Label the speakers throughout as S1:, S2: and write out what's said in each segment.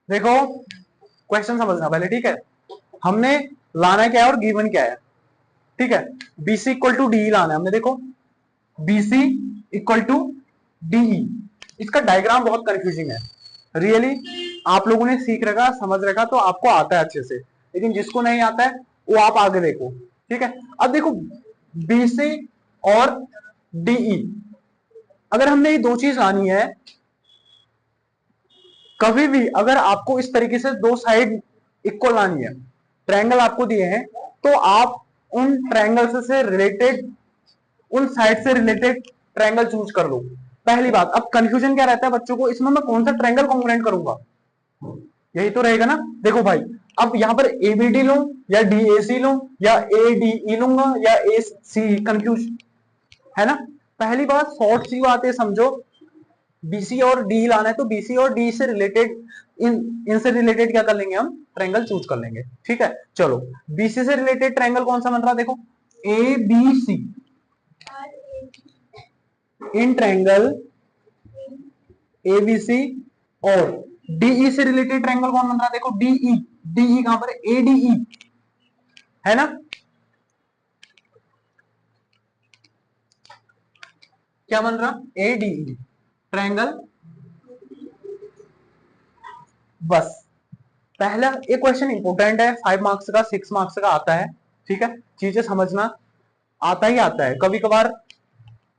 S1: देखो क्वेश्चन समझना पहले, ठीक है। हमने लाना क्या है और गिवन क्या है, ठीक है। बीसी इक्वल टू डी लाना है हमने, देखो बीसी इक्वल टू डीई। इसका डायग्राम बहुत कंफ्यूजिंग है रियली। आप लोगों ने सीख रखा, समझ रखा तो आपको आता है अच्छे से, लेकिन जिसको नहीं आता है वो आप आगे देखो, ठीक है। अब देखो बीसी और डीई, अगर हमने ये दो चीज लानी है, कभी भी अगर आपको इस तरीके से दो साइड इक्वल लानी है, ट्रायंगल आपको दिए हैं, तो आप उन ट्रायंगल से रिलेटेड, उन साइड से रिलेटेड ट्रायंगल चूज कर लो। पहली बात, अब कंफ्यूजन क्या रहता है बच्चों को, इसमें मैं कौन सा ट्रायंगल कॉन्ग्रुएंट करूंगा, यही तो रहेगा ना। देखो भाई, अब यहां पर एबीडी लूं या डीएसी लूं या एडीई लूंगा या ए सी, कंफ्यूज है ना। पहली बात, शॉर्ट सी बात है समझो, बीसी और डी लाना है तो बीसी और डी से रिलेटेड, इनसे रिलेटेड क्या कर लेंगे हम, ट्रायंगल चूज कर लेंगे, ठीक है। चलो बीसी से रिलेटेड ट्रायंगल कौन सा बन रहा है, देखो A B C, in triangle ABC. और डीई से रिलेटेड ट्रायंगल कौन बन रहा है, देखो डीई, डीई कहां पर, एडीई है ना। क्या बन रहा, एडीई ट्रायंगल। बस पहला एक क्वेश्चन इंपोर्टेंट है, 5 मार्क्स का, 6 मार्क्स का आता है, ठीक है। चीजें समझना, आता ही आता है, कभी कभार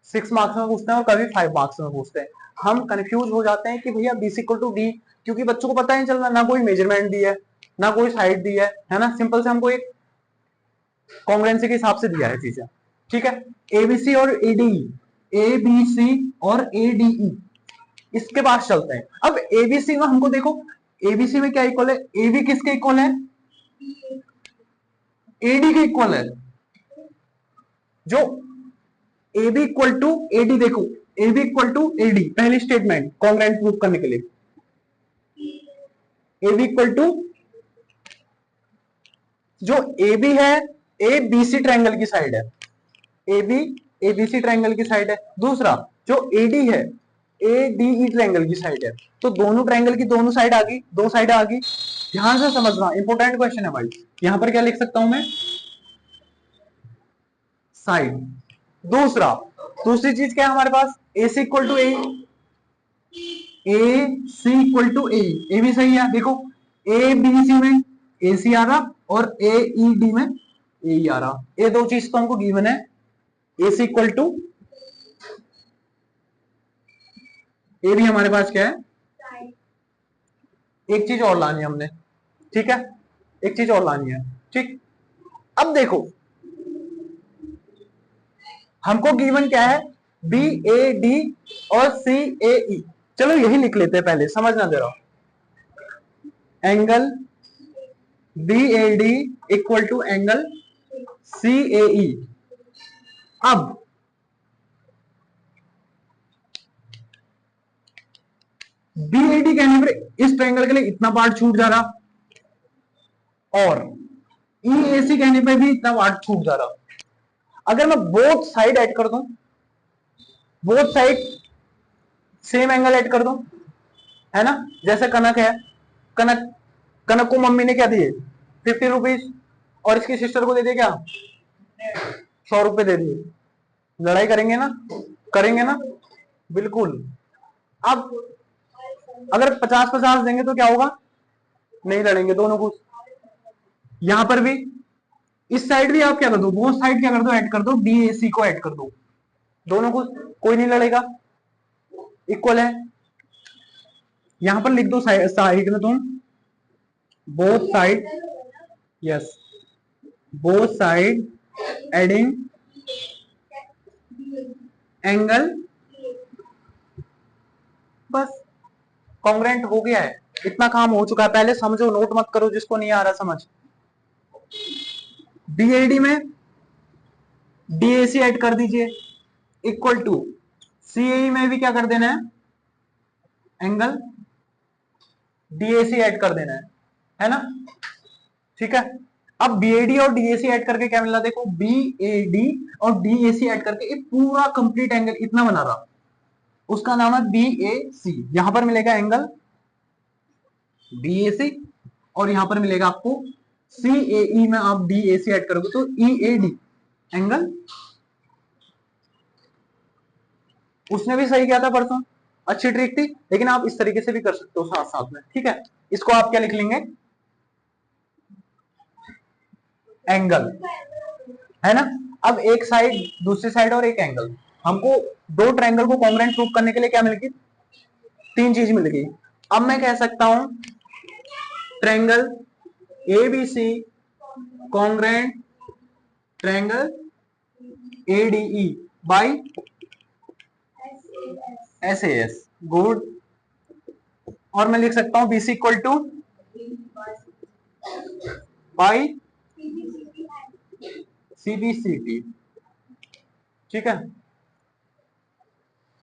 S1: 6 मार्क्स में पूछते हैं और कभी 5 मार्क्स में पूछते हैं। हम कंफ्यूज हो जाते हैं कि भैया बी इक्वल टू डी, क्योंकि बच्चों को पता ही नहीं चल रहा, ना कोई मेजरमेंट दी है ना कोई साइड दी है ना, सिंपल से हमको एक कॉन्ग्रुएंसी के हिसाब से दिया है चीजें, ठीक है। एबीसी और एडीई, एबीसी और एडीई, इसके पास चलते हैं। अब एबीसी में हमको देखो, एबीसी में क्या इक्वल है, एबी किसके इक्वल है, एडी के इक्वल है। जो एबी इक्वल टू एडी, देखो एबी इक्वल टू एडी, पहली स्टेटमेंट कॉन्ग्रुएंट प्रूफ करने के लिए, एबी इक्वल टू, जो एबी है ए बीसी ट्रायंगल की साइड है, एबी एबीसी ट्रायंगल की साइड है। दूसरा जो एडी है एडीई ट्रायंगल की साइड है। तो दोनों ट्रायंगल की दोनों साइड आ गई, दो साइड आ गई। ध्यान से समझना, इंपॉर्टेंट क्वेश्चन है भाई। यहां पर क्या लिख सकता हूं मैं, साइड। दूसरा, दूसरी चीज क्या है हमारे पास, A C equal to A C equal to A भी सही है। देखो ए बी सी में ए सी आ रहा और ए ई डी में ए आ रहा, ये दो चीज तो हमको गिवन है। ए सी इक्वल टू, ए भी हमारे पास क्या है, एक चीज और लानी है हमने, ठीक है, एक चीज और लानी है, ठीक। अब देखो हमको गिवन क्या है, बी ए डी और सी ए ई। चलो यही लिख लेते हैं पहले, समझना जरा। Angle B A D equal to angle C A E. अब बी ए डी कहने पर इस ट्रायंगल के लिए इतना पार्ट छूट जा रहा, और ई ए सी कहने पर भी इतना पार्ट छूट जा रहा। अगर मैं बोथ साइड ऐड कर दूं, both side same angle add कर दूं, है ना। जैसे कनक है, कनक, कनक को मम्मी ने क्या दिए, 50 रुपीज, और इसकी सिस्टर को दे दिए क्या, 100 रुपए दे दिए। लड़ाई करेंगे ना, करेंगे ना, बिल्कुल। अब अगर 50-50 देंगे तो क्या होगा, नहीं लड़ेंगे, दोनों को। यहां पर भी इस साइड भी आप क्या कर दो, बोथ साइड क्या कर दो, ऐड कर दो, डी ए सी को ऐड कर दो, दोनों को, कोई नहीं लड़ेगा, इक्वल है। यहां पर लिख दो साइड में तुम, both side, yes, both side adding angle, बस कॉन्ग्रुएंट हो गया है। इतना काम हो चुका है, पहले समझो, नोट मत करो जिसको नहीं आ रहा समझ। बीएडी में डीएसी ऐड कर दीजिए, इक्वल टू सीए में भी क्या कर देना है, एंगल डीएसी ऐड कर देना है ना, ठीक है। अब बीएडी और डीएसी ऐड करके क्या मिला, देखो बीएडी और डीएसी ऐड करके एक पूरा कंप्लीट एंगल इतना बना रहा, उसका नाम है बीएसी। यहां पर मिलेगा एंगल बी ए सी, और यहां पर मिलेगा आपको सी ए ई में आप डी ए सी ऐड करोगे तो ई ए डी एंगल। उसने भी सही किया था परसों, अच्छी ट्रिक थी, लेकिन आप इस तरीके से भी कर सकते हो साथ साथ में, ठीक है। इसको आप क्या लिख लेंगे, एंगल, है ना। अब एक साइड, दूसरी साइड और एक एंगल, हमको दो ट्रायंगल को कॉन्ग्रुएंट प्रूव करने के लिए क्या मिलेगी, तीन चीज मिल गई। अब मैं कह सकता हूं triangle A B C congruent triangle ADE by S A S, good. और मैं लिख सकता हूं BC equal to by CBCT, ठीक है।